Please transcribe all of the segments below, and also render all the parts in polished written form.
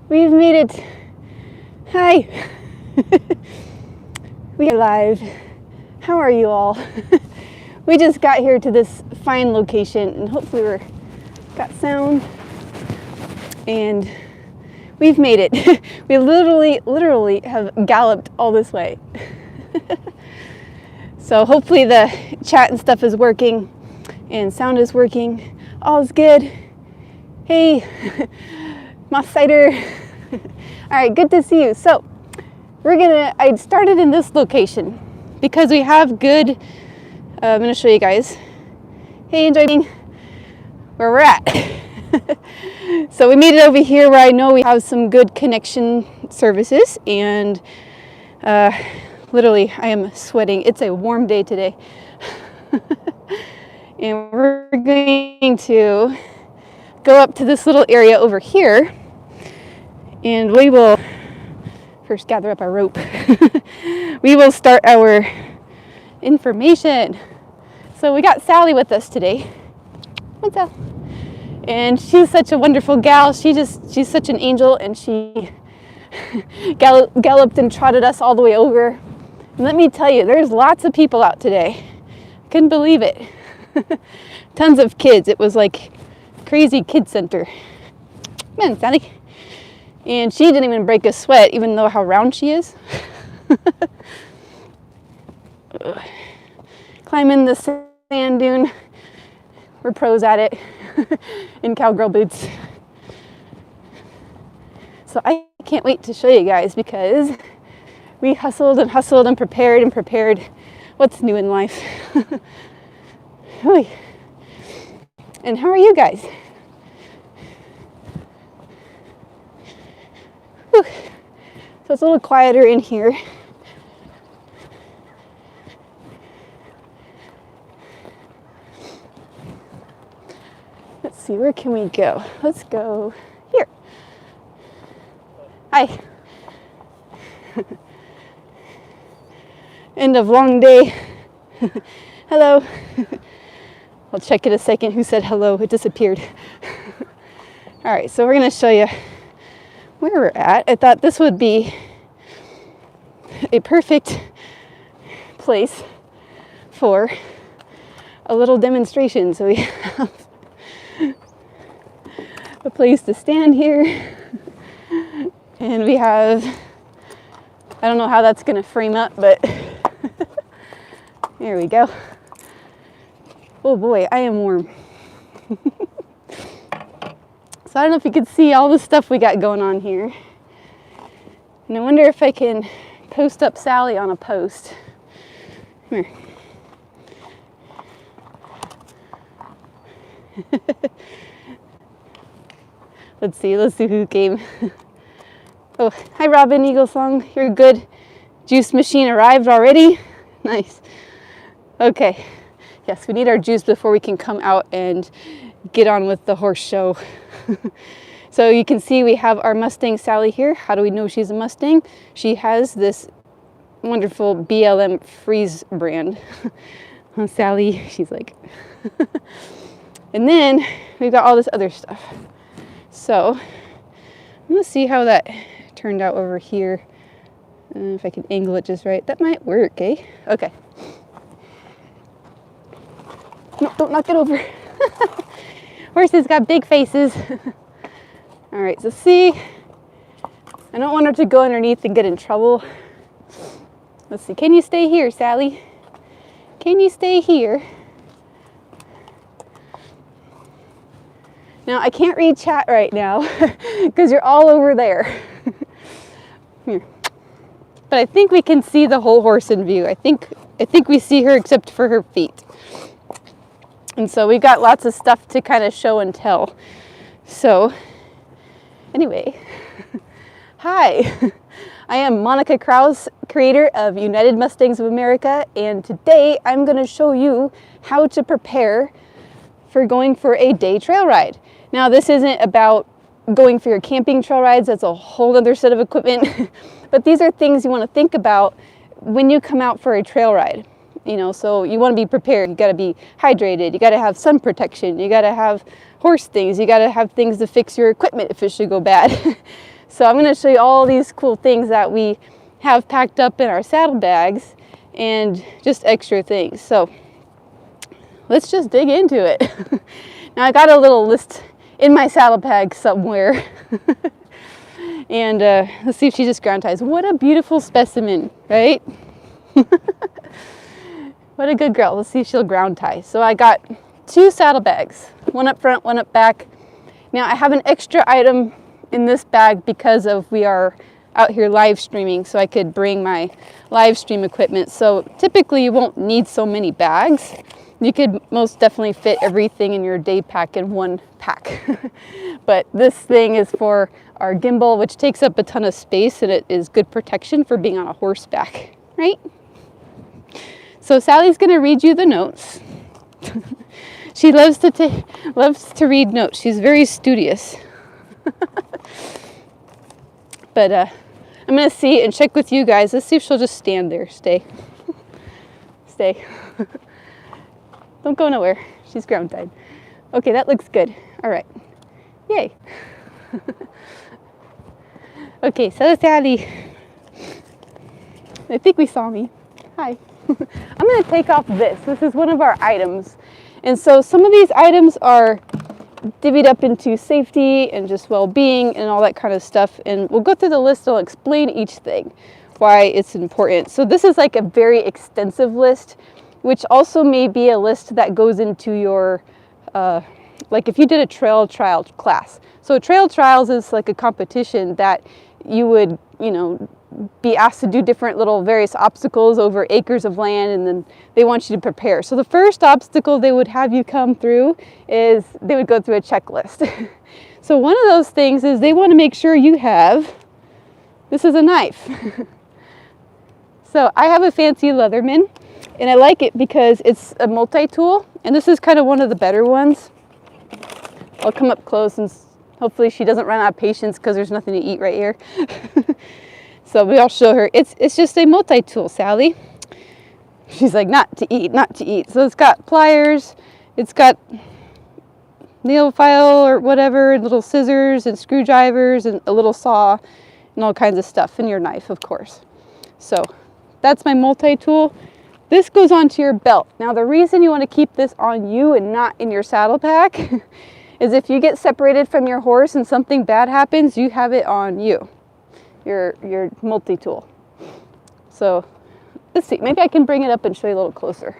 We've made it. Hi. We are live. How are you all? We just got here to this fine location and hopefully we're got sound. And we've made it. We literally have galloped all this way. So hopefully the chat and stuff is working and sound is working. All's good. Hey, Moss Cider. All right, good to see you. So I started in this location because we have good, I'm gonna show you guys. Hey, enjoy being where we're at. So we made it over here where I know we have some good connection services, and literally I am sweating. It's a warm day today. And we're going to go up to this little area over here, and we will first gather up our rope. We will start our information. So we got Sally with us today. What's up? And she's such a wonderful gal. She's such an angel, and she galloped and trotted us all the way over. And let me tell you, there's lots of people out today. Couldn't believe it. Tons of kids. It was like crazy kid center. Come on, Sally. And she didn't even break a sweat, even though how round she is. Climbing the sand dune. We're pros at it. In cowgirl boots. So I can't wait to show you guys, because we hustled and prepared. What's new in life? And how are you guys? Whew. So it's a little quieter in here. Let's see, where can we go? Let's go here. Hi. End of long day. Hello. I'll check in a second who said hello. It disappeared. All right, so we're going to show you where we're at. I thought this would be a perfect place for a little demonstration. So we have a place to stand here, and we have, I don't know how that's going to frame up, but there we go. Oh boy, I am warm. So I don't know if you can see all the stuff we got going on here. And I wonder if I can post up Sally on a post. Come here. Let's see who came. Oh, hi Robin, Eagle Song, you're good. Juice machine arrived already? Nice. Okay, yes, we need our juice before we can come out and get on with the horse show. So you can see we have our Mustang Sally here. How do we know she's a Mustang? She has this wonderful BLM Freeze brand. Sally, she's like. And then we've got all this other stuff. So let's see how that turned out over here. If I can angle it just right. That might work, eh? Okay. No, don't knock it over. Horses got big faces. All right, so see, I don't want her to go underneath and get in trouble. Let's see, can you stay here, Sally? Can you stay here? Now, I can't read chat right now because you're all over there. Here. But I think we can see the whole horse in view. I think we see her except for her feet. And so we've got lots of stuff to kind of show and tell. So anyway, hi, I am Monica Krause, creator of United Mustangs of America, and today I'm going to show you how to prepare for going for a day trail ride. Now, this isn't about going for your camping trail rides. That's a whole other set of equipment. But these are things you want to think about when you come out for a trail ride. You know, so you want to be prepared. You got to be hydrated. You got to have sun protection. You got to have horse things. You got to have things to fix your equipment if it should go bad. So I'm going to show you all these cool things that we have packed up in our saddlebags and just extra things. So let's just dig into it. Now I got a little list in my saddlebag somewhere. And let's see if she just ground ties. What a beautiful specimen, right? What a good girl. Let's see if she'll ground tie. So I got 2 saddlebags, one up front, one up back. Now I have an extra item in this bag because we are out here live streaming, so I could bring my live stream equipment. So typically you won't need so many bags. You could most definitely fit everything in your day pack in one pack. But this thing is for our gimbal, which takes up a ton of space, and it is good protection for being on a horseback, right? So Sally's going to read you the notes. She loves to read notes. She's very studious. But I'm going to see and check with you guys. Let's see if she'll just stand there. Stay. Stay. Don't go nowhere. She's ground tied. Okay, that looks good. All right. Yay. Okay, so Sally. I think we saw me. Hi. I'm going to take off this. This is one of our items. And so some of these items are divvied up into safety and just well-being and all that kind of stuff. And we'll go through the list. I'll explain each thing, why it's important. So this is like a very extensive list, which also may be a list that goes into your, like if you did a trail trial class. So trail trials is like a competition that you would, be asked to do different little various obstacles over acres of land, and then they want you to prepare. So the first obstacle they would have you come through is they would go through a checklist. So one of those things is they want to make sure you have, this is a knife. So I have a fancy Leatherman, and I like it because it's a multi-tool, and this is kind of one of the better ones. I'll come up close and hopefully she doesn't run out of patience because there's nothing to eat right here. So I'll show her. It's just a multi-tool, Sally. She's like, not to eat, not to eat. So it's got pliers, it's got nail file or whatever, little scissors and screwdrivers and a little saw and all kinds of stuff, and your knife, of course. So that's my multi-tool. This goes onto your belt. Now the reason you want to keep this on you and not in your saddle pack is if you get separated from your horse and something bad happens, you have it on you. Your multi-tool. So let's see, maybe I can bring it up and show you a little closer.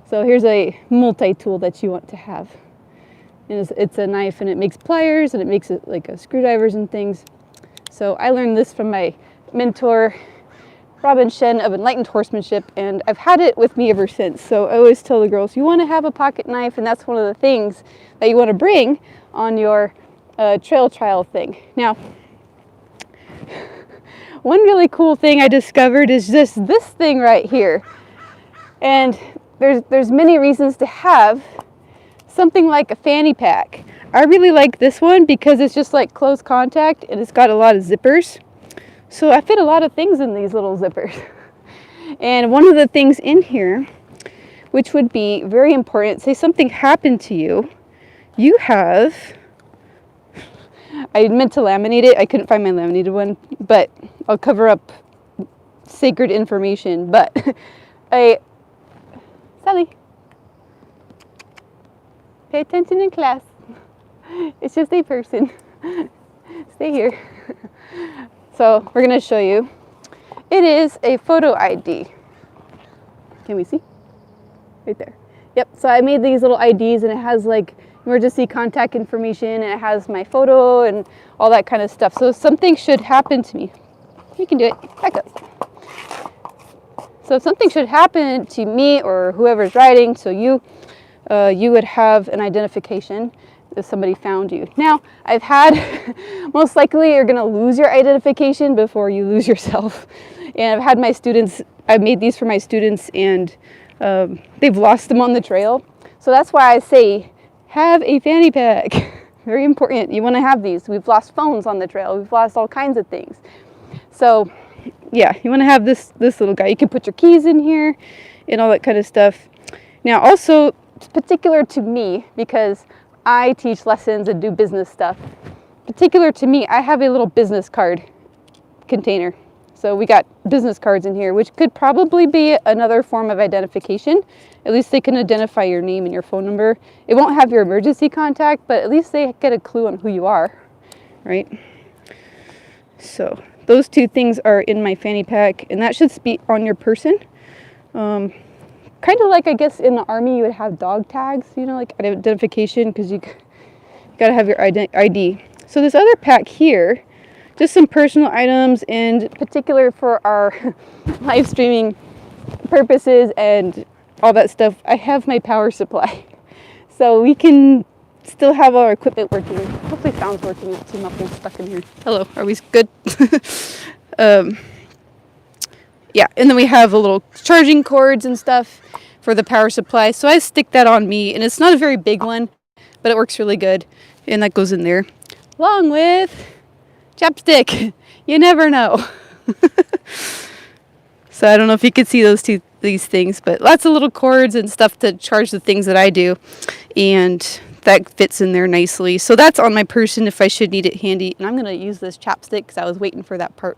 So here's a multi-tool that you want to have. And it's a knife, and it makes pliers, and it makes it like screwdrivers and things. So I learned this from my mentor, Robin Shen of Enlightened Horsemanship, and I've had it with me ever since. So I always tell the girls, you want to have a pocket knife, and that's one of the things that you want to bring on your trail trial thing. Now, one really cool thing I discovered is just this thing right here. And there's many reasons to have something like a Fanny Pack. I really like this one because it's just like close contact, and it's got a lot of zippers. So I fit a lot of things in these little zippers. And one of the things in here, which would be very important, say something happened to you, you have, I meant to laminate it. I couldn't find my laminated one, but I'll cover up sacred information. But Sally, pay attention in class. It's just a person. Stay here. So we're going to show you. It is a photo ID. Can we see? Right there. Yep. So I made these little IDs, and it has like emergency contact information, and it has my photo and all that kind of stuff. So if something should happen to me, you can do it. Back up. So if something should happen to me or whoever's riding, so you would have an identification if somebody found you. Now, I've had, most likely you're going to lose your identification before you lose yourself. And I've had my students, I've made these for my students, and they've lost them on the trail. So that's why I say, have a Fanny Pack. Very important. You want to have these. We've lost phones on the trail. We've lost all kinds of things. So yeah, you want to have this little guy. You can put your keys in here and all that kind of stuff. Now also, it's particular to me because I teach lessons and do business stuff. particular to me, I have a little business card container. So we got business cards in here, which could probably be another form of identification. At least they can identify your name and your phone number. It won't have your emergency contact, but at least they get a clue on who you are, right? So those two things are in my fanny pack, and that should be on your person. Kind of like, I guess, in the Army, you would have dog tags, you know, like identification, because you gotta have your ID. So this other pack here, just some personal items, and particular for our live streaming purposes and all that stuff, I have my power supply. So we can still have our equipment working. Hopefully sound's working, it's too muffled stuck in here. Hello, are we good? Yeah, and then we have a little charging cords and stuff for the power supply. So I stick that on me, and it's not a very big one, but it works really good. And that goes in there, along with Chapstick. You never know. So I don't know if you could see these things, but lots of little cords and stuff to charge the things that I do, and that fits in there nicely. So that's on my person if I should need it handy. And I'm gonna use this chapstick because I was waiting for that part.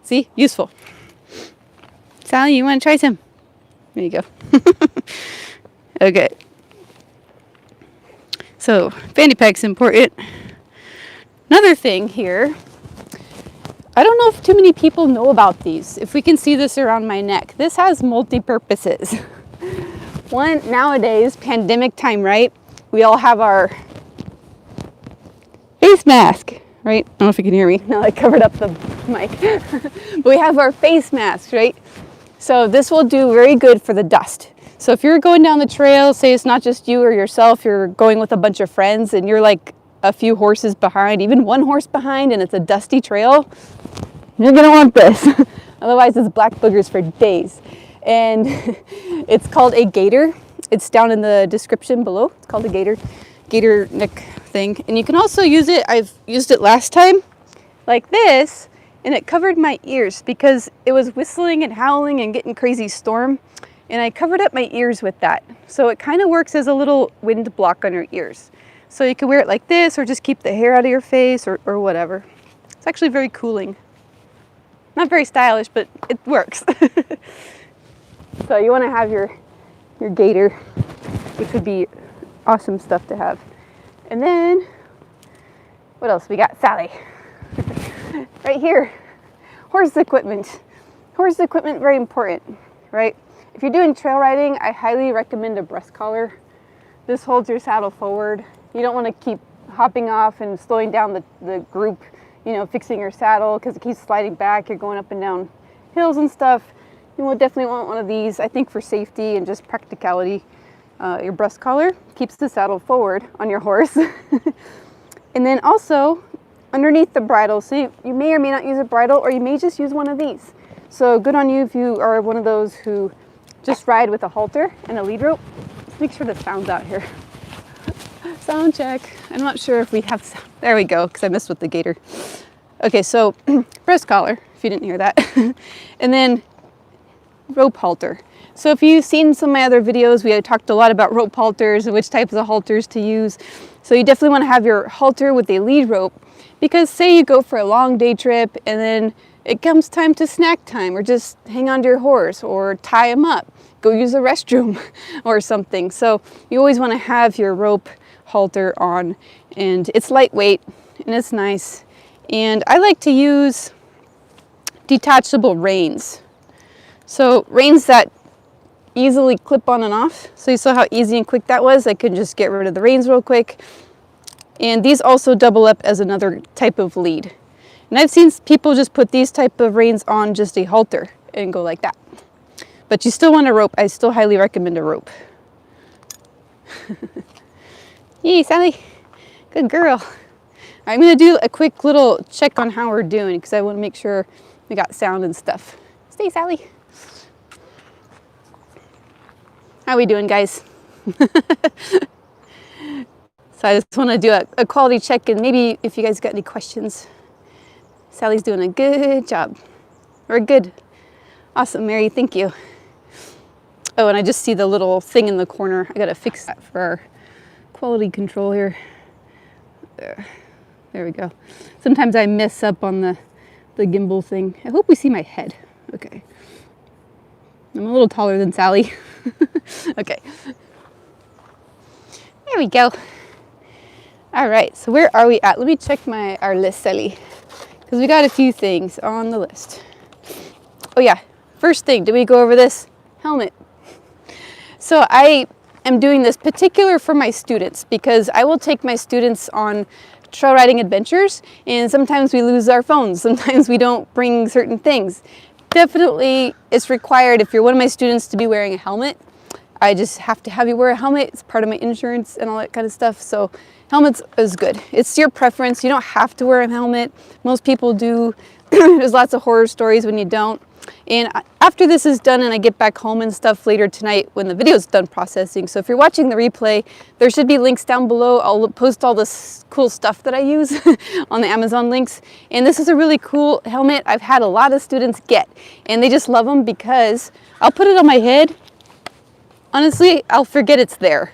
See, useful. Sally, you want to try some? There you go. Okay. So fanny pack's important. Another thing here, I don't know if too many people know about these. If we can see this around my neck, this has multi-purposes. One, nowadays, pandemic time, right? We all have our face mask, right? I don't know if you can hear me. Now I covered up the mic. But we have our face masks, right? So this will do very good for the dust. So if you're going down the trail, say it's not just you or yourself, you're going with a bunch of friends and you're like a few horses behind, even one horse behind, and it's a dusty trail, you're gonna want this. Otherwise it's black boogers for days. And it's called a Gaiter. It's down in the description below. It's called a Gaiter neck thing. And you can also use it, I've used it last time, like this, and it covered my ears because it was whistling and howling and getting crazy storm. And I covered up my ears with that. So it kind of works as a little wind block on your ears. So you can wear it like this, or just keep the hair out of your face, or whatever. It's actually very cooling. Not very stylish, but it works. So you want to have your Gaiter, which would be awesome stuff to have. And then, what else? We got Sally. Right here, horse equipment. Horse equipment, very important, right? If you're doing trail riding, I highly recommend a breast collar. This holds your saddle forward. You don't want to keep hopping off and slowing down the group, you know, fixing your saddle because it keeps sliding back. You're going up and down hills and stuff. You will definitely want one of these, I think, for safety and just practicality. Your breast collar keeps the saddle forward on your horse. And then also underneath the bridle, so you may or may not use a bridle, or you may just use one of these. So good on you if you are one of those who just ride with a halter and a lead rope. Let's make sure the sound's out here. Sound check. I'm not sure if we have sound. There we go, because I messed with the Gaiter. Okay, so breast collar, if you didn't hear that. And then rope halter. So if you've seen some of my other videos, we had talked a lot about rope halters and which types of halters to use. So you definitely want to have your halter with a lead rope, because say you go for a long day trip and then it comes time to snack time, or just hang on to your horse or tie him up, go use the restroom or something. So you always want to have your rope halter on, and it's lightweight and it's nice. And I like to use detachable reins. So reins that easily clip on and off. So you saw how easy and quick that was. I could just get rid of the reins real quick. And these also double up as another type of lead. And I've seen people just put these type of reins on just a halter and go like that. But you still want a rope. I still highly recommend a rope. Yay, Sally. Good girl. I'm going to do a quick little check on how we're doing, because I want to make sure we got sound and stuff. Stay, Sally. How we doing, guys? So I just want to do a quality check, and maybe if you guys got any questions. Sally's doing a good job. Or good. Awesome, Mary. Thank you. Oh, and I just see the little thing in the corner. I got to fix that for our quality control here. There we go. Sometimes I mess up on the gimbal thing. I hope we see my head. Okay. I'm a little taller than Sally. Okay. There we go. All right, so where are we at? Let me check our list, Sally, because we got a few things on the list. Oh yeah, first thing, did we go over this? Helmet. So I am doing this particular for my students because I will take my students on trail riding adventures, and sometimes we lose our phones, sometimes we don't bring certain things. Definitely it's required if you're one of my students to be wearing a helmet. I just have to have you wear a helmet. It's part of my insurance and all that kind of stuff. So helmets is good. It's your preference. You don't have to wear a helmet. Most people do. There's lots of horror stories when you don't. And after this is done and I get back home and stuff later tonight when the video is done processing, so if you're watching the replay, there should be links down below. I'll post all this cool stuff that I use on the Amazon links. And this is a really cool helmet I've had a lot of students get, and they just love them because I'll put it on my head. Honestly, I'll forget it's there.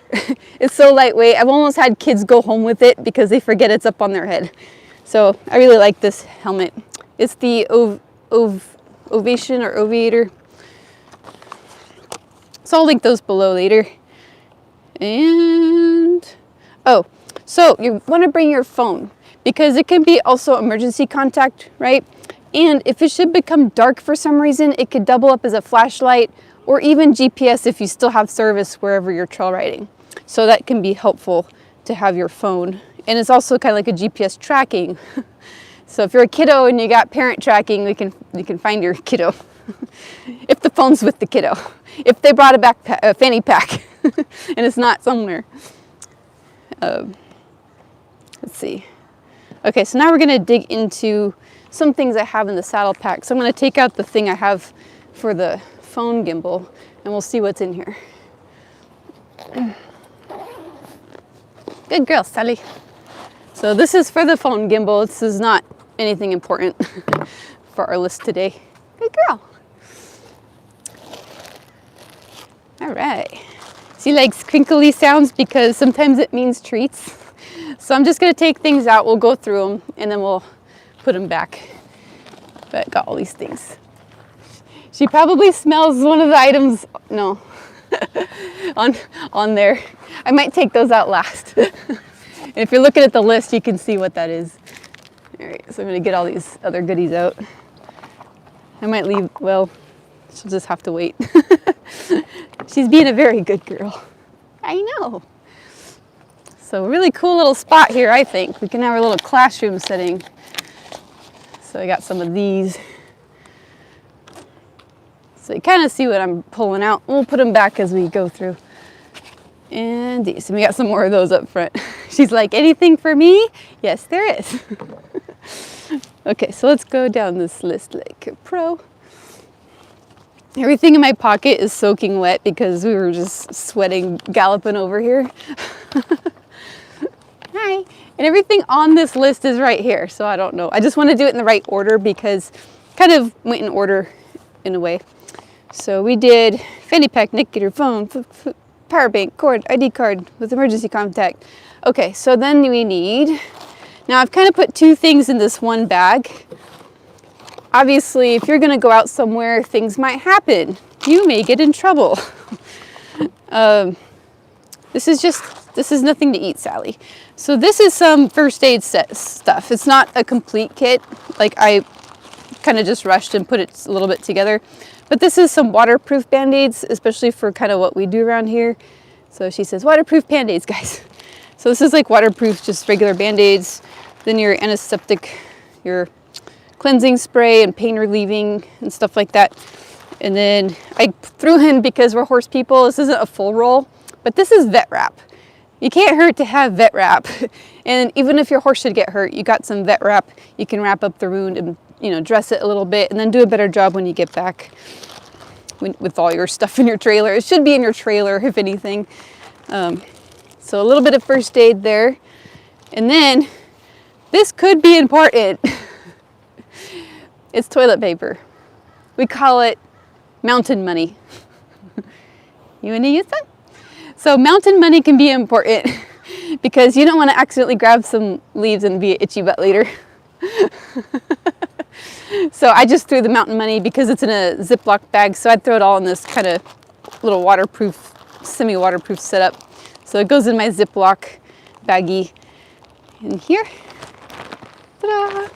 It's so lightweight. I've almost had kids go home with it because they forget it's up on their head. So I really like this helmet. It's the Ovation or Oviator. So I'll link those below later. And, oh, so you want to bring your phone because it can be also emergency contact, right? And if it should become dark for some reason, it could double up as a flashlight or even GPS if you still have service wherever you're trail riding. So that can be helpful to have your phone. And it's also kind of like a GPS tracking. So if you're a kiddo and you got parent tracking, you can find your kiddo. If the phone's with the kiddo. If they brought a Fanny Pack and it's not somewhere. Let's see. Okay, so now we're gonna dig into some things I have in the saddle pack. So I'm gonna take out the thing I have for the phone gimbal and we'll see what's in here. Good girl, Sally. So this is for the phone gimbal. This is not anything important for our list today. Good girl. All right. She likes crinkly sounds because sometimes it means treats. So I'm just gonna take things out. We'll go through them and then we'll put them back. But got all these things. She probably smells one of the items, no, on there. I might take those out last. And if you're looking at the list, you can see what that is. All right, so I'm gonna get all these other goodies out. I might leave, well, she'll just have to wait. She's being a very good girl. I know. So a really cool little spot here, I think. We can have our little classroom setting. So I got some of these. So you kind of see what I'm pulling out. We'll put them back as we go through. And these, and we got some more of those up front. She's like, anything for me? Yes, there is. Okay, so let's go down this list like a pro. Everything in my pocket is soaking wet because we were just sweating, galloping over here. Hi. And everything on this list is right here, so I don't know. I just want to do it in the right order because kind of went in order in a way. So we did Fanny Pack, neck gaiter, phone, power bank, cord, ID card with emergency contact. Okay, so then we need, now I've kind of put two things in this one bag. Obviously, if you're gonna go out somewhere, things might happen. You may get in trouble. This is nothing to eat, Sally. So this is some first aid set stuff. It's not a complete kit. Like I kind of just rushed and put it a little bit together. But this is some waterproof Band-Aids, especially for kind of what we do around here. So she says, waterproof Band-Aids, guys. So this is like waterproof, just regular Band-Aids. Then your antiseptic, your cleansing spray and pain relieving and stuff like that. And then I threw in, because we're horse people, this isn't a full roll, but this is vet wrap. You can't hurt to have vet wrap. And even if your horse should get hurt, you got some vet wrap. You can wrap up the wound and, you know, dress it a little bit and then do a better job when you get back with all your stuff in your trailer. It should be in your trailer, if anything. So a little bit of first aid there. And then this could be important. It's toilet paper. We call it mountain money. You want to use that? So mountain money can be important. because you don't want to accidentally grab some leaves and be an itchy butt later. So I just threw the mountain money because it's in a Ziploc bag, so I'd throw it all in this kind of little waterproof, semi-waterproof setup. So it goes in my Ziploc baggie in here. Ta-da!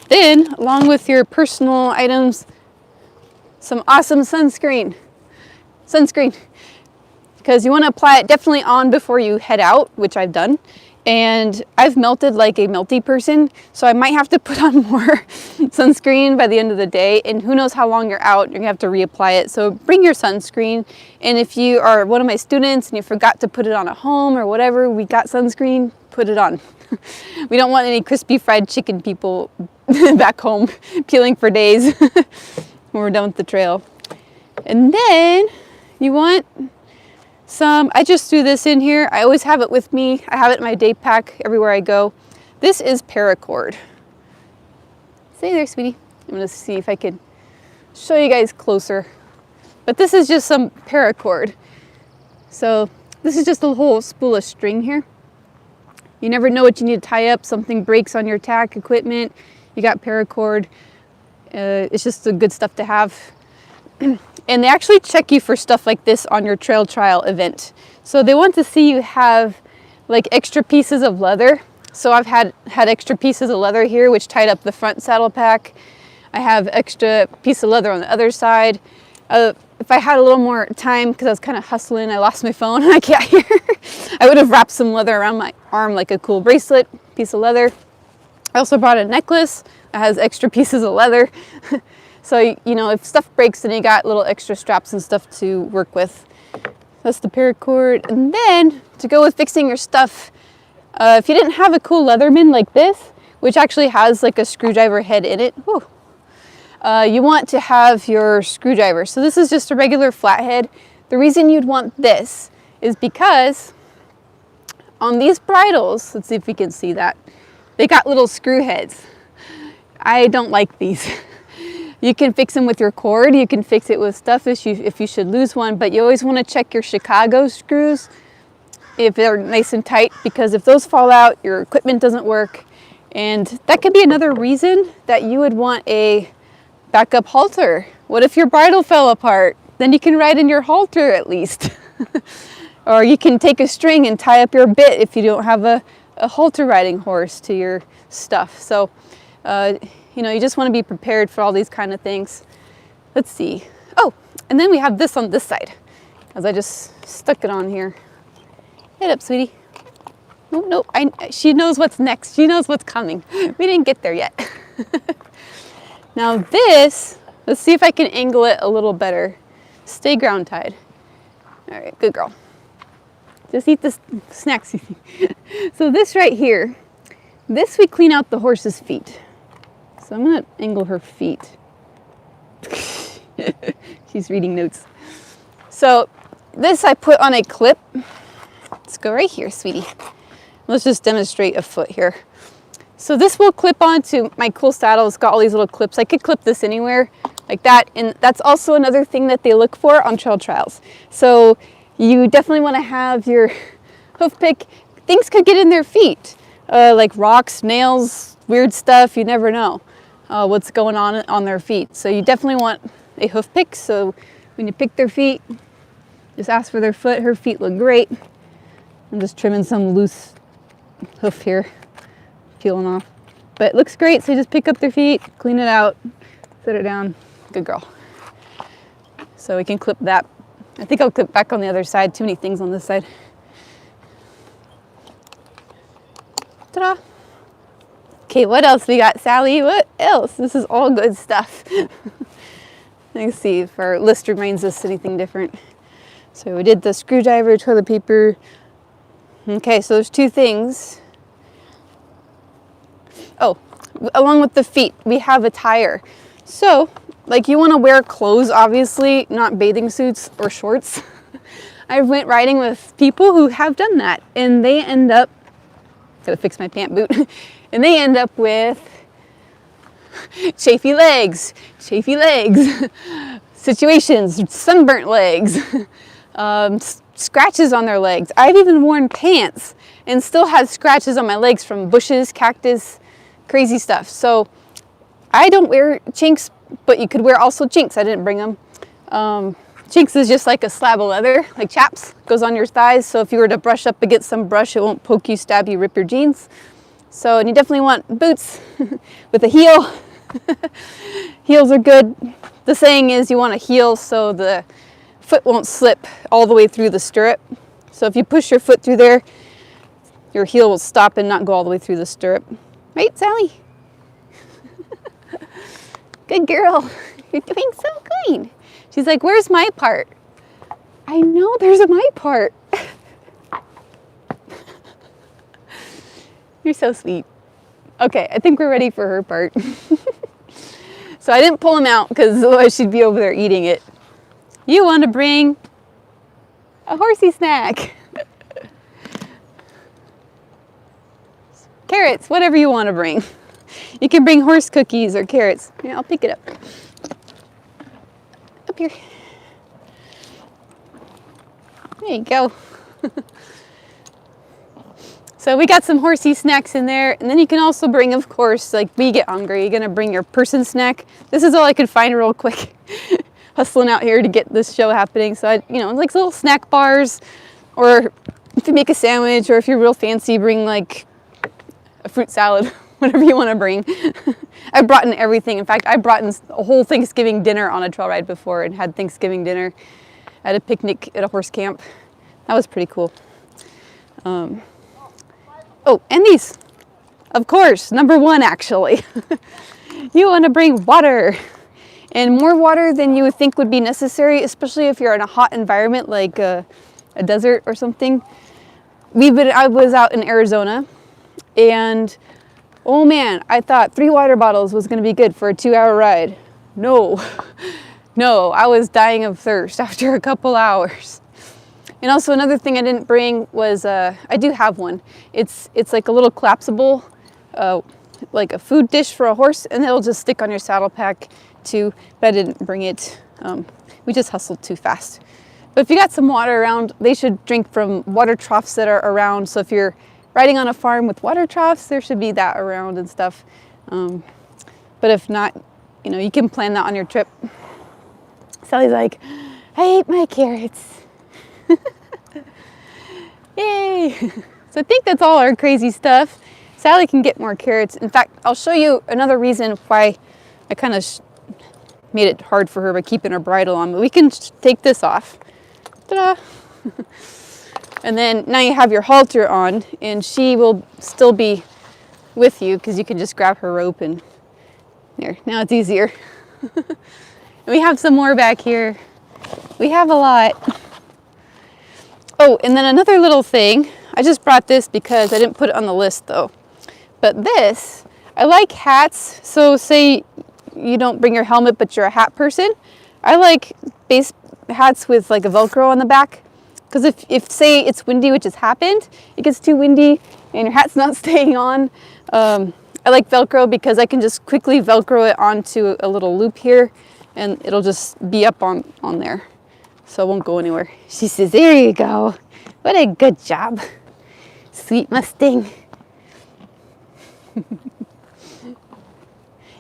Then, along with your personal items, some awesome sunscreen. Because you want to apply it definitely on before you head out, which I've done. And I've melted like a melty person, so I might have to put on more sunscreen by the end of the day, and who knows how long you're out, you're gonna have to reapply it. So bring your sunscreen, and if you are one of my students and you forgot to put it on at home or whatever, we got sunscreen, put it on. We don't want any crispy fried chicken people back home peeling for days when we're done with the trail. And then you want some, I just threw this in here. I always have it with me. I have it in my day pack everywhere I go. This is Paracord. Stay there, sweetie. I'm gonna see if I can show you guys closer. But this is just some Paracord. So this is just a whole spool of string here. You never know what you need to tie up. Something breaks on your tack equipment. You got Paracord. It's just the good stuff to have. And they actually check you for stuff like this on your trail trial event. So they want to see you have like extra pieces of leather. So I've had extra pieces of leather here, which tied up the front saddle pack. I have extra piece of leather on the other side. If I had a little more time, because I was kind of hustling, I lost my phone and I can't hear. I would have wrapped some leather around my arm, like a cool bracelet, piece of leather. I also brought a necklace that has extra pieces of leather. So, you know, if stuff breaks, then you got little extra straps and stuff to work with. That's the Paracord. And then, to go with fixing your stuff, if you didn't have a cool Leatherman like this, which actually has like a screwdriver head in it, you want to have your screwdriver. So this is just a regular flathead. The reason you'd want this is because on these bridles, let's see if we can see that, they got little screw heads. I don't like these. You can fix them with your cord, you can fix it with stuff if you should lose one, but you always want to check your Chicago screws if they're nice and tight, because if those fall out, your equipment doesn't work. And that could be another reason that you would want a backup halter. What if your bridle fell apart? Then you can ride in your halter at least. Or you can take a string and tie up your bit if you don't have a halter riding horse to your stuff. So, you know, you just want to be prepared for all these kind of things. Let's see. Oh, and then we have this on this side, as I just stuck it on here. Head up, sweetie. Oh, no, she knows what's next. She knows what's coming. We didn't get there yet. Now this, let's see if I can angle it a little better. Stay ground tied. All right, good girl. Just eat the snacks. So this right here, this we clean out the horse's feet. So I'm gonna angle her feet. She's reading notes. So this I put on a clip. Let's go right here, sweetie. Let's just demonstrate a foot here. So this will clip onto my cool saddle. It's got all these little clips. I could clip this anywhere like that. And that's also another thing that they look for on trail trials. So you definitely want to have your hoof pick. Things could get in their feet, like rocks, nails, weird stuff. You never know what's going on their feet. So you definitely want a hoof pick. So when you pick their feet, just ask for their foot. Her feet look great. I'm just trimming some loose hoof here, peeling off. But it looks great, so you just pick up their feet, clean it out, set it down. Good girl. So we can clip that. I think I'll clip back on the other side. Too many things on this side. Ta-da! Okay, what else we got, Sally? What else? This is all good stuff. Let's see if our list reminds us anything different. So we did the screwdriver, toilet paper. Okay, so there's two things. Oh, along with the feet, we have a tire. So, like, you want to wear clothes, obviously, not bathing suits or shorts. I went riding with people who have done that, and they end up, gotta fix my pant boot, and they end up with chafy legs, situations, sunburnt legs, scratches on their legs. I've even worn pants and still had scratches on my legs from bushes, cactus, crazy stuff. So I don't wear chinks, but you could wear also chinks. I didn't bring them. Chinks is just like a slab of leather, like chaps, goes on your thighs. So if you were to brush up against some brush, it won't poke you, stab you, rip your jeans. So, and you definitely want boots with a heel. Heels are good. The saying is you want a heel so the foot won't slip all the way through the stirrup. So if you push your foot through there, your heel will stop and not go all the way through the stirrup. Right, Sally? Good girl. You're doing so good. She's like, where's my part? I know there's a my part. You're so sweet. Okay, I think we're ready for her part. So I didn't pull him out because otherwise she'd be over there eating it. You want to bring a horsey snack. Carrots, whatever you want to bring. You can bring horse cookies or carrots. Yeah, I'll pick it up. Up here. There you go. So we got some horsey snacks in there, and then you can also bring, of course, like we get hungry, you're gonna bring your person snack. This is all I could find real quick. Hustling out here to get this show happening. So I, like little snack bars, or if you make a sandwich, or if you're real fancy, bring like a fruit salad, whatever you want to bring. I brought in everything. In fact, I brought in a whole Thanksgiving dinner on a trail ride before and had Thanksgiving dinner at a picnic at a horse camp. That was pretty cool. Oh, and these, of course, number one actually. You want to bring water, and more water than you would think would be necessary, especially if you're in a hot environment like a desert or something. I was out in Arizona, and oh man, I thought 3 water bottles was going to be good for a 2-hour ride. No, I was dying of thirst after a couple hours. And also another thing I didn't bring was, I do have one. It's like a little collapsible, like a food dish for a horse, and it'll just stick on your saddle pack too, but I didn't bring it. We just hustled too fast. But if you got some water around, they should drink from water troughs that are around. So if you're riding on a farm with water troughs, there should be that around and stuff. But if not, you can plan that on your trip. Sally's like, I ate my carrots. Yay! So I think that's all our crazy stuff. Sally can get more carrots. In fact, I'll show you another reason why I kind of made it hard for her by keeping her bridle on. But we can take this off. Ta-da! And then now you have your halter on, and she will still be with you because you can just grab her rope and there. Now it's easier. And we have some more back here. We have a lot. Oh, and then another little thing. I just brought this because I didn't put it on the list though. But this, I like hats. So say you don't bring your helmet, but you're a hat person. I like base hats with like a Velcro on the back. Because if say it's windy, which has happened, it gets too windy and your hat's not staying on. I like Velcro because I can just quickly Velcro it onto a little loop here and it'll just be up on there. So it won't go anywhere. She says, there you go. What a good job. Sweet Mustang.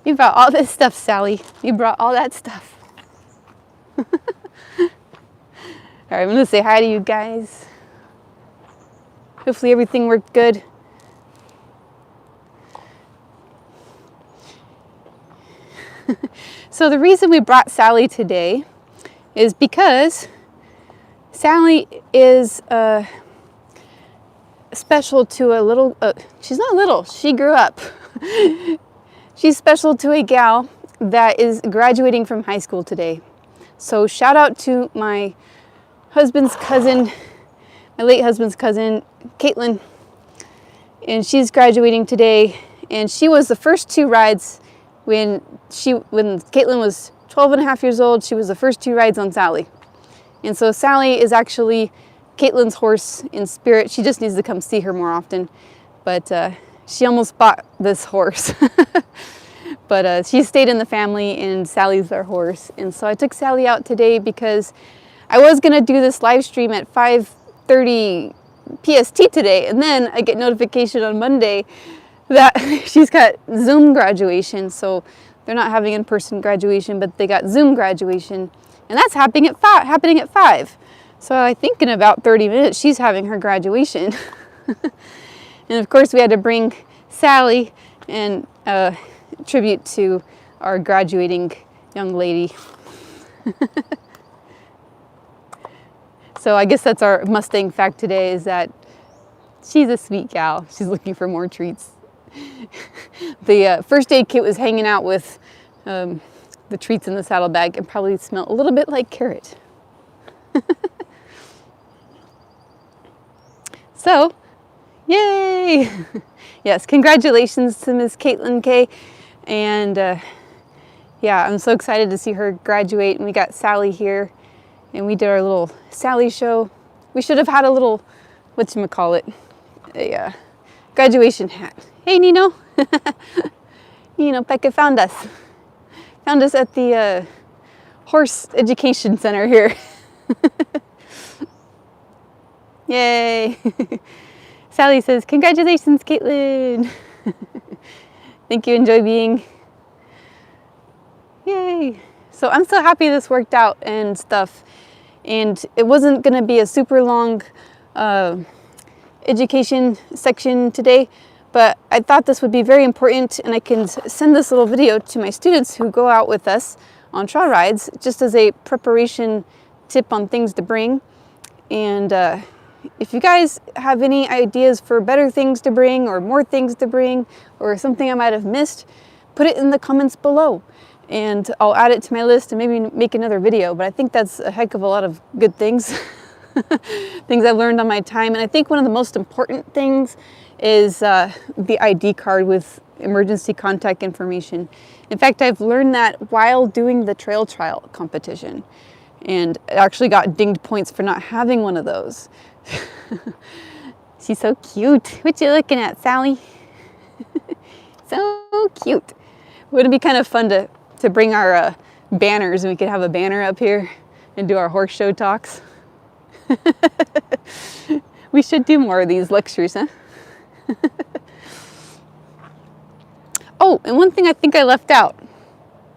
You brought all this stuff, Sally. You brought all that stuff. All right, I'm going to say hi to you guys. Hopefully everything worked good. So the reason we brought Sally today is because Sally is special to a little, she's not little, she grew up. She's special to a gal that is graduating from high school today. So shout out to my husband's cousin, my late husband's cousin, Caitlin. And she's graduating today. And she was the first 2 rides when Caitlin was 12 and a half years old. She was the first 2 rides on Sally. And so Sally is actually Caitlin's horse in spirit. She just needs to come see her more often. But she almost bought this horse. But she stayed in the family and Sally's our horse. And so I took Sally out today because I was going to do this live stream at 5:30 PST today, and then I get notification on Monday that she's got Zoom graduation. So they're not having in-person graduation, but they got Zoom graduation, and that's happening at 5. So I think in about 30 minutes she's having her graduation. And of course we had to bring Sally and tribute to our graduating young lady. So I guess that's our Mustang fact today, is that she's a sweet gal. She's looking for more treats. The first aid kit was hanging out with the treats in the saddlebag and probably smelled a little bit like carrot. So, yay! Yes, congratulations to Miss Caitlin K. And yeah, I'm so excited to see her graduate. And we got Sally here, and we did our little Sally show. We should have had a little, whatchamacallit, a graduation hat. Hey, Nino. Nino Pekka found us. Found us at the horse education center here. Yay. Sally says, congratulations, Caitlin. Think you enjoy being. Yay. So I'm so happy this worked out and stuff. And it wasn't going to be a super long education section today, but I thought this would be very important, and I can send this little video to my students who go out with us on trail rides, just as a preparation tip on things to bring. And if you guys have any ideas for better things to bring, or more things to bring, or something I might have missed, put it in the comments below, and I'll add it to my list and maybe make another video. But I think that's a heck of a lot of good things. Things I've learned on my time. And I think one of the most important things is the ID card with emergency contact information. In fact, I've learned that while doing the trail trial competition, and I actually got dinged points for not having one of those. She's so cute. What you looking at, Sally? So cute. Wouldn't it be kind of fun to bring our banners, and we could have a banner up here and do our horse show talks? We should do more of these lectures, huh? Oh, and one thing I think I left out.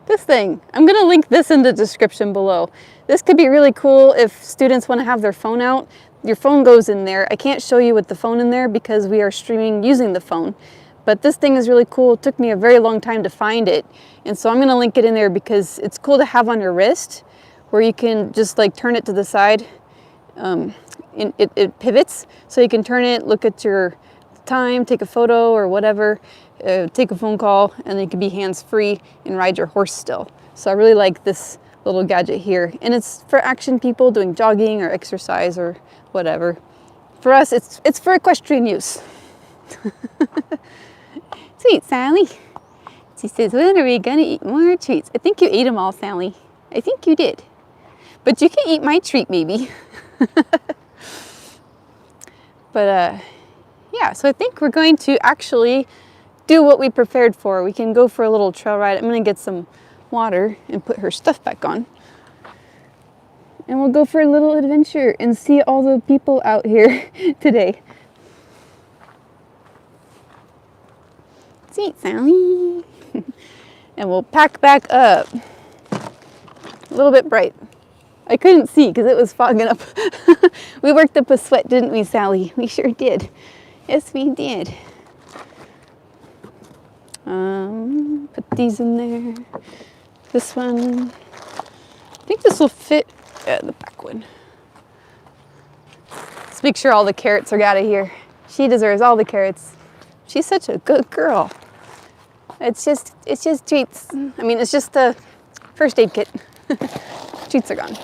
This thing. I'm going to link this in the description below. This could be really cool if students want to have their phone out. Your phone goes in there. I can't show you with the phone in there because we are streaming using the phone. But this thing is really cool. It took me a very long time to find it. And so I'm going to link it in there because it's cool to have on your wrist, where you can just like turn it to the side. It pivots, so you can turn it, look at your time, take a photo or whatever, take a phone call, and then you can be hands-free and ride your horse still. So I really like this little gadget here. And it's for action people doing jogging or exercise or whatever. For us, it's for equestrian use. Sweet Sally. She says, when are we gonna eat more treats? I think you ate them all, Sally. I think you did. But you can eat my treat, maybe. But yeah, so I think we're going to actually do what we prepared for. We can go for a little trail ride. I'm gonna get some water and put her stuff back on. And we'll go for a little adventure and see all the people out here today. Sweet Sally. And we'll pack back up. A little bit bright. I couldn't see because it was fogging up. We worked up a sweat, didn't we, Sally? We sure did. Yes, we did. Put these in there. This one. I think this will fit the back one. Let's make sure all the carrots are out of here. She deserves all the carrots. She's such a good girl. It's just treats. I mean, it's just the first aid kit. Treats are gone.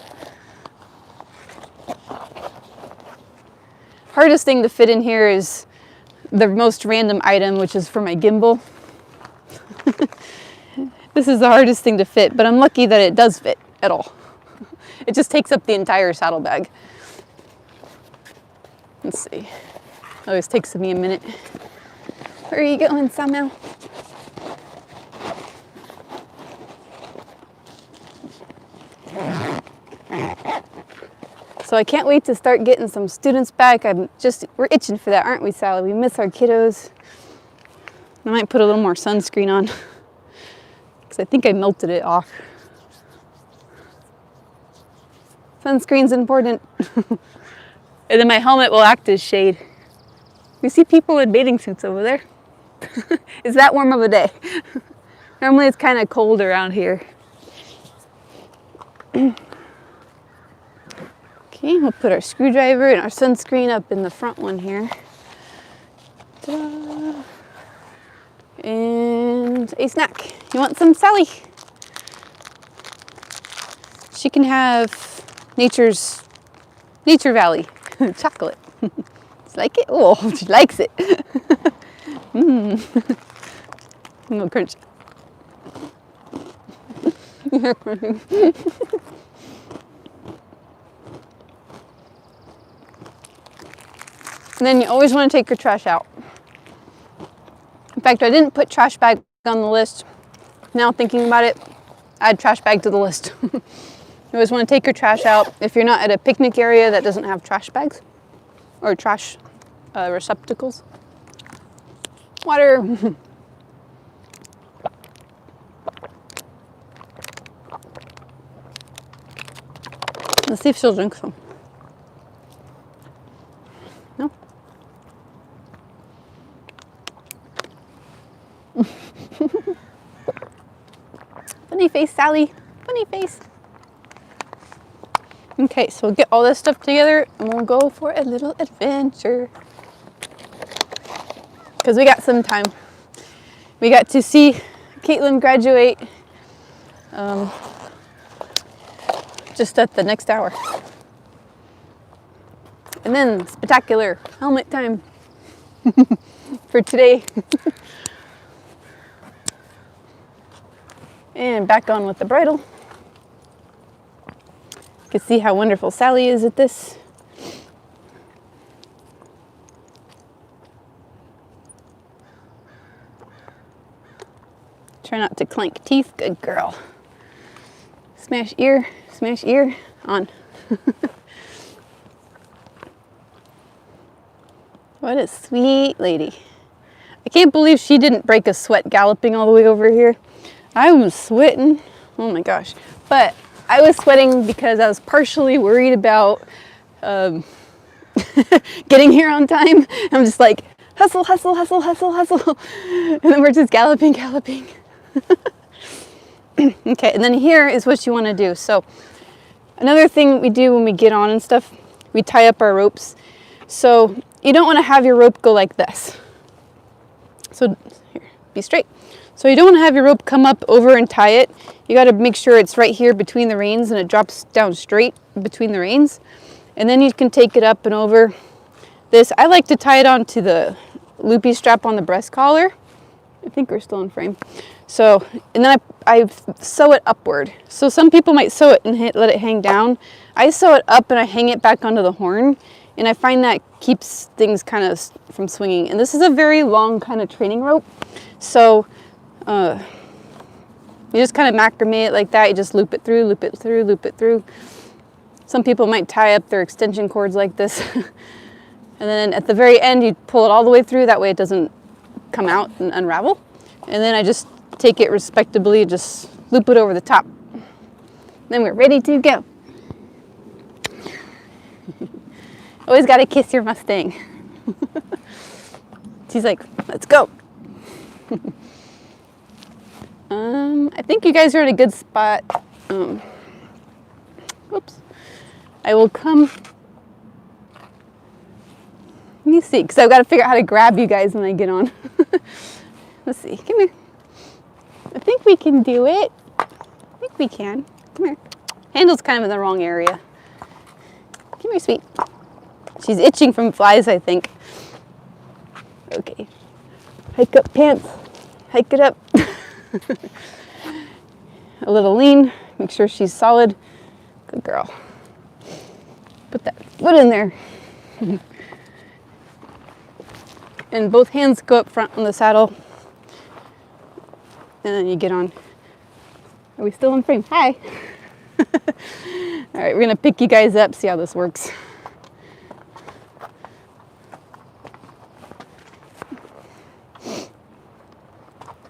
Hardest thing to fit in here is the most random item, which is for my gimbal. This is the hardest thing to fit, but I'm lucky that it does fit at all. It just takes up the entire saddlebag. Let's see. Always takes me a minute. Where are you going, Samuel? So I can't wait to start getting some students back. We're itching for that, aren't we, Sally? We miss our kiddos. I might put a little more sunscreen on because I think I melted it off. Sunscreen's important. And then my helmet will act as shade. We see people in bathing suits over there. It's that warm of a day. Normally it's kind of cold around here. Okay, we'll put our screwdriver and our sunscreen up in the front one here. Ta-da. And a snack. You want some, Sally? She can have Nature Valley chocolate. She like it? Oh, she likes it. A little crunch. And then you always want to take your trash out. In fact, I didn't put trash bag on the list. Now thinking about it, add trash bag to the list. You always want to take your trash out. If you're not at a picnic area that doesn't have trash bags or trash receptacles. Water. Let's see if she'll drink some. No? Funny face, Sally. Funny face. Okay, so we'll get all this stuff together and we'll go for a little adventure. Because we got some time. We got to see Caitlin graduate just at the next hour. And then spectacular helmet time for today. And back on with the bridle. You can see how wonderful Sally is at this. Try not to clank teeth. Good girl. Smash ear on. What a sweet lady. I can't believe she didn't break a sweat galloping all the way over here. I was sweating. Oh my gosh. But I was sweating because I was partially worried about getting here on time. I'm just like, hustle, hustle, hustle, hustle, hustle. And then we're just galloping. Okay, and then here is what you want to do. So another thing we do when we get on and stuff, we tie up our ropes. So you don't want to have your rope go like this. So here, be straight. So you don't want to have your rope come up over and tie it. You got to make sure it's right here between the reins and it drops down straight between the reins. And then you can take it up and over this. I like to tie it onto the loopy strap on the breast collar. I think we're still in frame. So, and then I sew it upward. So some people might sew it and let it hang down. I sew it up and I hang it back onto the horn. And I find that keeps things kind of from swinging. And this is a very long kind of training rope. So you just kind of macrame it like that. You just loop it through, loop it through, loop it through. Some people might tie up their extension cords like this. And then at the very end, you pull it all the way through. That way it doesn't come out and unravel. And then I just take it respectably, just loop it over the top. Then we're ready to go. Always got to kiss your Mustang. She's like, let's go. I think you guys are in a good spot. Whoops. I will come. Let me see, because I've got to figure out how to grab you guys when I get on. Let's see. Come here. I think we can do it. I think we can. Come here. Handle's kind of in the wrong area. Come here, sweet. She's itching from flies, I think. Okay. Hike up pants. Hike it up. A little lean. Make sure she's solid. Good girl. Put that foot in there. And both hands go up front on the saddle. And then you get on. Are we still in frame? Hi. All right, we're gonna pick you guys up, see how this works.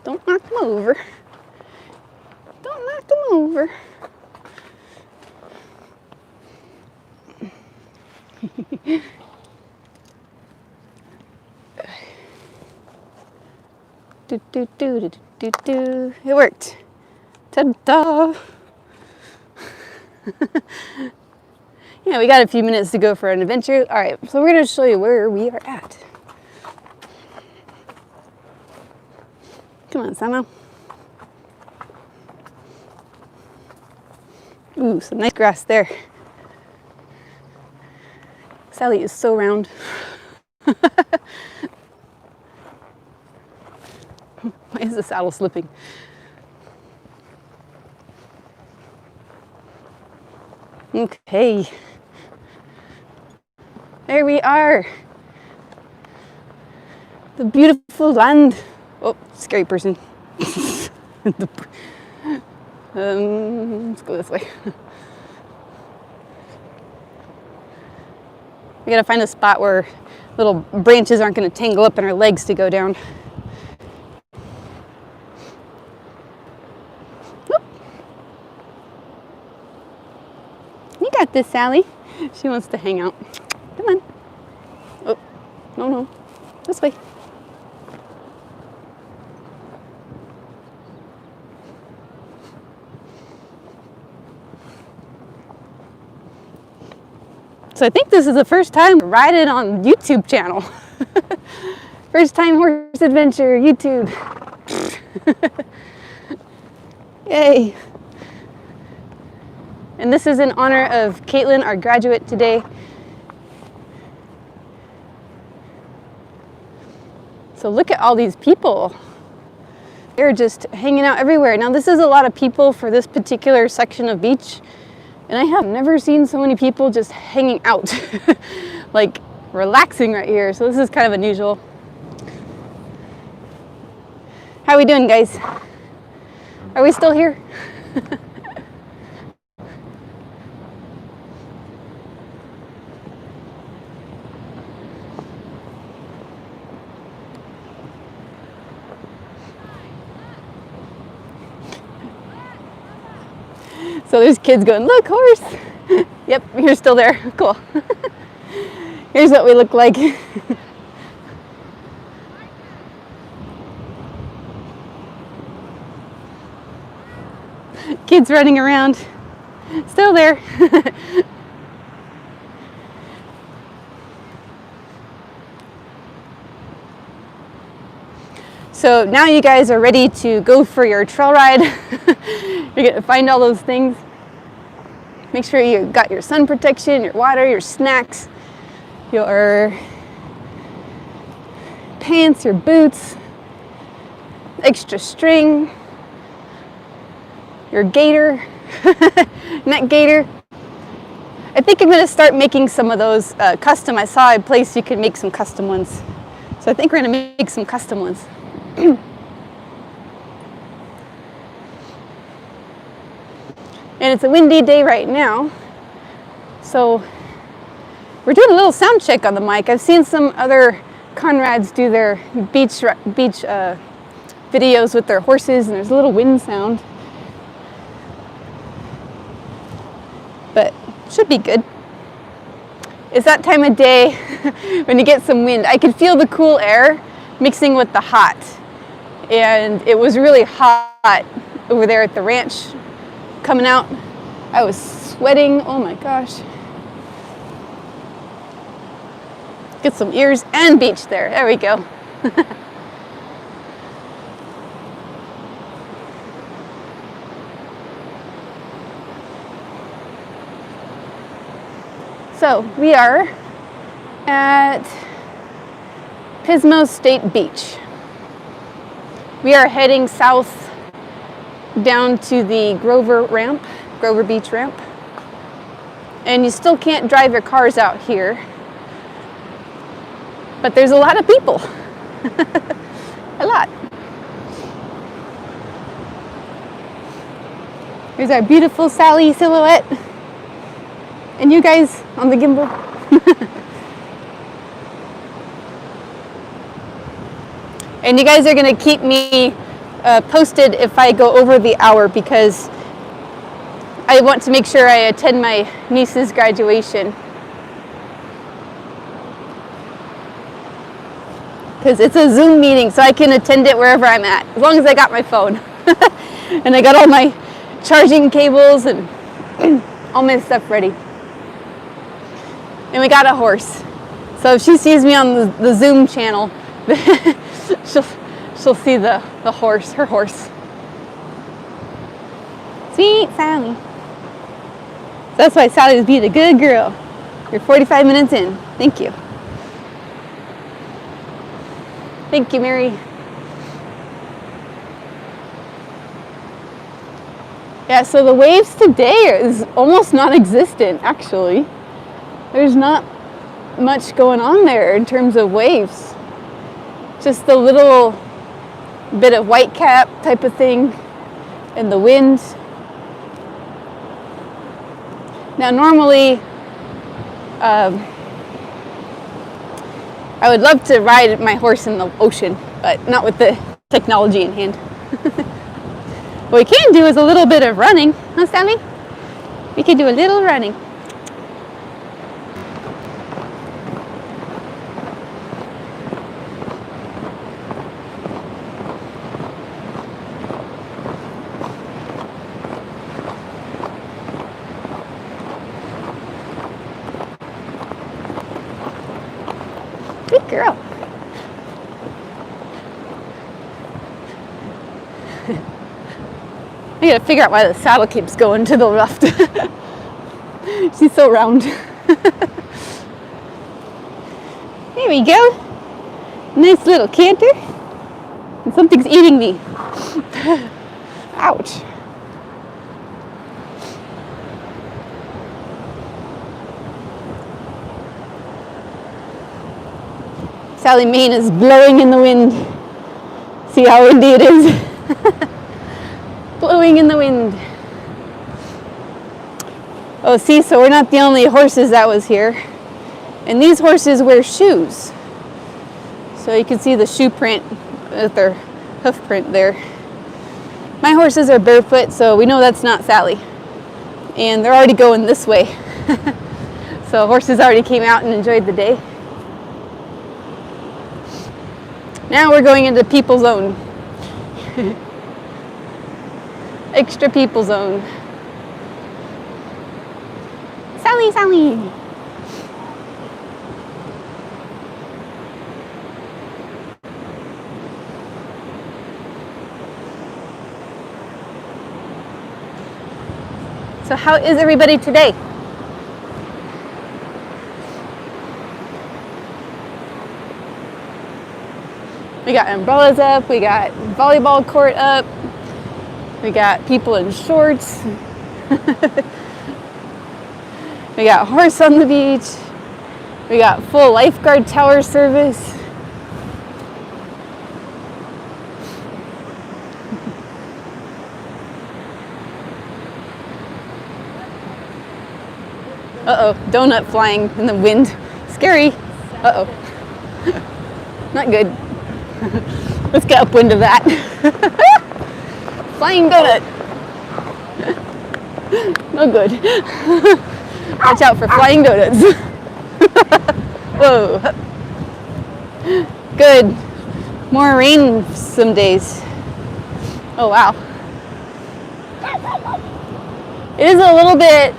Don't knock them over. Don't knock them over. Do, do, do, do, do, do. It worked. Ta-da! Yeah, we got a few minutes to go for an adventure. All right, so we're going to show you where we are at. Come on, Samo. Ooh, some nice grass there. Sally is so round. Why is the saddle slipping? Okay. There we are. The beautiful land. Oh, scary person. Let's go this way. We gotta find a spot where little branches aren't gonna tangle up in our legs to go down. Whoop. You got this, Sally. She wants to hang out. Come on. Oh, no. This way. So I think this is the first time riding on YouTube channel. First time horse adventure, YouTube. Yay. And this is in honor of Caitlin, our graduate today. So look at all these people. They're just hanging out everywhere. Now this is a lot of people for this particular section of beach. And I have never seen so many people just hanging out, like relaxing right here. So this is kind of unusual. How are we doing, guys? Are we still here? So there's kids going, look, horse. Yep, you're still there. Cool. Here's what we look like. Kids running around. Still there. So now you guys are ready to go for your trail ride. You're gonna find all those things. Make sure you got your sun protection, your water, your snacks, your pants, your boots, extra string, your gaiter, neck gaiter. I think I'm gonna start making some of those custom. I saw a place you could make some custom ones. So I think we're gonna make some custom ones. And it's a windy day right now, so we're doing a little sound check on the mic. I've seen some other Conrads do their beach videos with their horses, and there's a little wind sound, but should be good. It's that time of day when you get some wind. I could feel the cool air mixing with the hot, and it was really hot over there at the ranch. Coming out, I was sweating. Oh my gosh. Get some ears and beach there. There we go. So we are at Pismo State Beach. We are heading south down to the Grover Beach ramp. And you still can't drive your cars out here, but there's a lot of people. A lot. Here's our beautiful Sally silhouette. And you guys on the gimbal. And you guys are going to keep me posted if I go over the hour, because I want to make sure I attend my niece's graduation. Because it's a Zoom meeting, so I can attend it wherever I'm at, as long as I got my phone. And I got all my charging cables and all my stuff ready. And we got a horse. So if she sees me on the Zoom channel, she'll see the horse, her horse. Sweet Sally. So that's why Sally was being a good girl. You're 45 minutes in. Thank you. Thank you, Mary. Yeah, so the waves today is almost non-existent, actually. There's not much going on there in terms of waves. Just a little bit of white cap type of thing and the wind. Now, normally, I would love to ride my horse in the ocean, but not with the technology in hand. What we can do is a little bit of running, huh, Sally? We can do a little running. Good girl. I gotta figure out why the saddle keeps going to the left. She's so round. There we go. Nice little canter. And something's eating me. Ouch. Sally mane is blowing in the wind. See how windy it is? Blowing in the wind. Oh, see, so we're not the only horses that was here. And these horses wear shoes. So you can see the shoe print with their hoof print there. My horses are barefoot, so we know that's not Sally. And they're already going this way. So horses already came out and enjoyed the day. Now we're going into people zone. Extra people zone. Sally, Sally. So how is everybody today? We got umbrellas up, we got volleyball court up, we got people in shorts, we got horse on the beach, we got full lifeguard tower service. Uh-oh, donut flying in the wind. Scary. Uh-oh. Not good. Let's get upwind of that. Flying donut. No good. Watch out for flying donuts. Whoa. Good. More rain some days. Oh, wow. It is a little bit,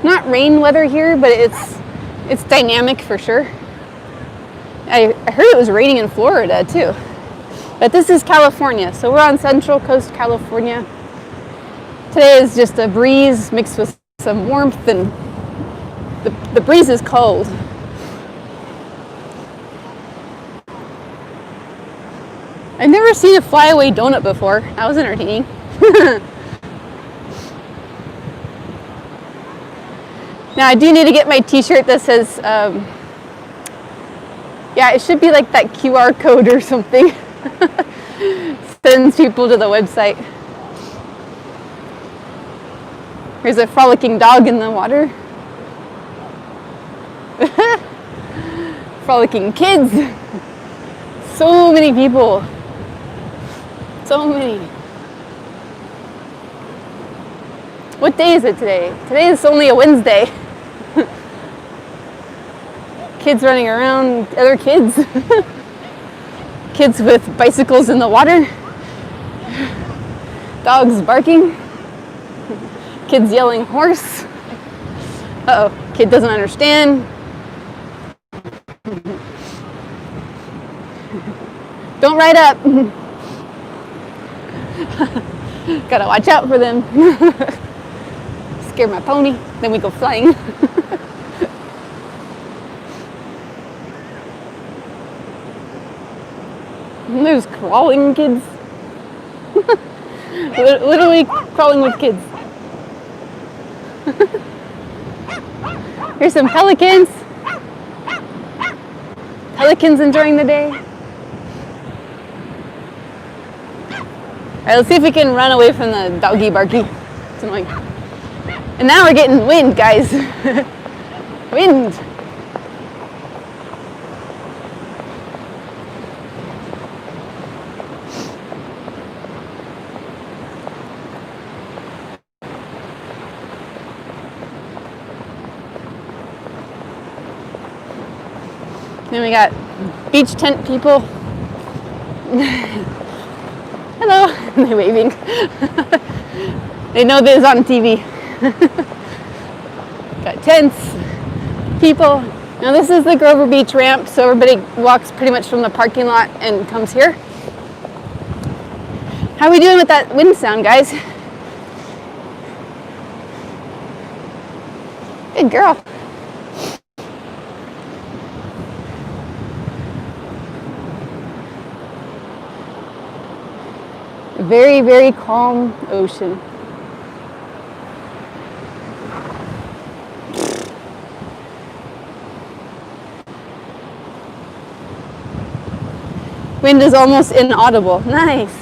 not rain weather here, but it's dynamic for sure. I heard it was raining in Florida too. But this is California, so we're on Central Coast, California. Today is just a breeze mixed with some warmth, and the breeze is cold. I've never seen a flyaway donut before. That was entertaining. Now I do need to get my t-shirt that says, yeah, it should be like that QR code or something. Sends people to the website. There's a frolicking dog in the water. Frolicking kids. So many people. So many. What day is it today? Today is only a Wednesday. Kids running around, other kids. Kids with bicycles in the water. Dogs barking. Kids yelling horse. Uh-oh, kid doesn't understand. Don't ride up. Gotta watch out for them. Scare my pony, then we go flying. And there's crawling kids. Literally crawling with kids. Here's some pelicans. Pelicans enjoying the day. Alright, let's see if we can run away from the doggy barky. It's annoying. And now we're getting wind, guys. Wind. Then we got beach tent people. Hello. They're waving. They know this on TV. Got tents, people. Now this is the Grover Beach ramp, so everybody walks pretty much from the parking lot and comes here. How are we doing with that wind sound, guys? Good girl. Very, very calm ocean. Wind is almost inaudible. Nice.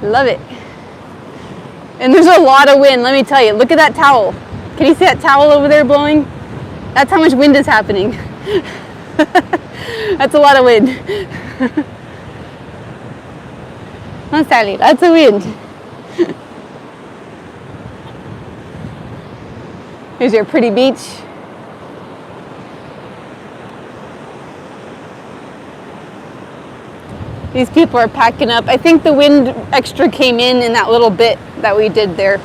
Love it. And there's a lot of wind, let me tell you. Look at that towel. Can you see that towel over there blowing? That's how much wind is happening. That's a lot of wind. Oh, Sally, lots of wind. Here's your pretty beach. These people are packing up. I think the wind extra came in that little bit that we did there.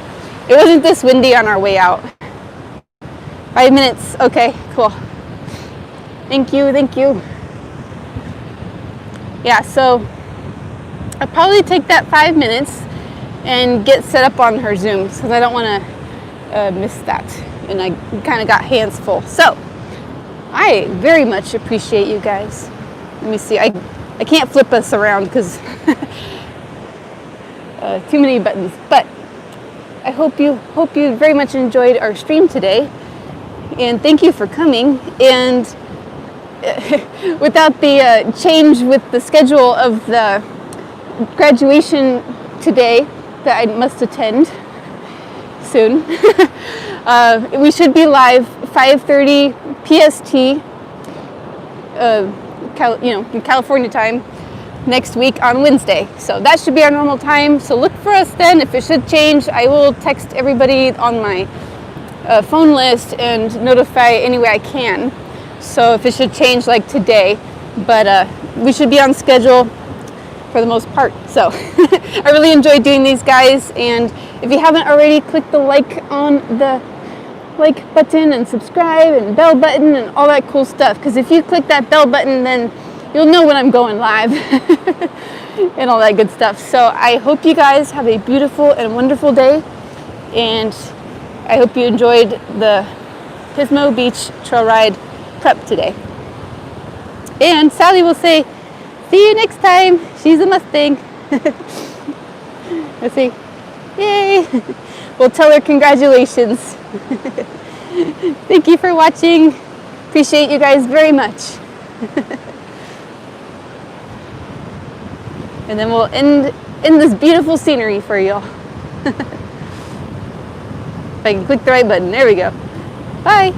It wasn't this windy on our way out. 5 minutes. Okay, cool. Thank you, thank you. Yeah, so I'll probably take that 5 minutes and get set up on her Zoom because I don't want to miss that. And I kind of got hands full. So I very much appreciate you guys. Let me see. I can't flip us around because too many buttons. But I hope you very much enjoyed our stream today. And thank you for coming. And without the change with the schedule of the graduation today that I must attend soon, we should be live 5:30 PST, California time next week on Wednesday. So that should be our normal time. So look for us then. If it should change, I will text everybody on my phone list and notify any way I can. So if it should change like today, but we should be on schedule for the most part. So I really enjoyed doing these, guys, and if you haven't already, click the like on the like button and subscribe and bell button and all that cool stuff, because if you click that bell button, then you'll know when I'm going live and all that good stuff. So I hope you guys have a beautiful and wonderful day, and I hope you enjoyed the Pismo Beach Trail Ride prep today. And Sally will say, see you next time. She's a Mustang. Let's see. Yay. We'll tell her congratulations. Thank you for watching. Appreciate you guys very much. And then we'll end this beautiful scenery for y'all. If I can click the right button. There we go. Bye.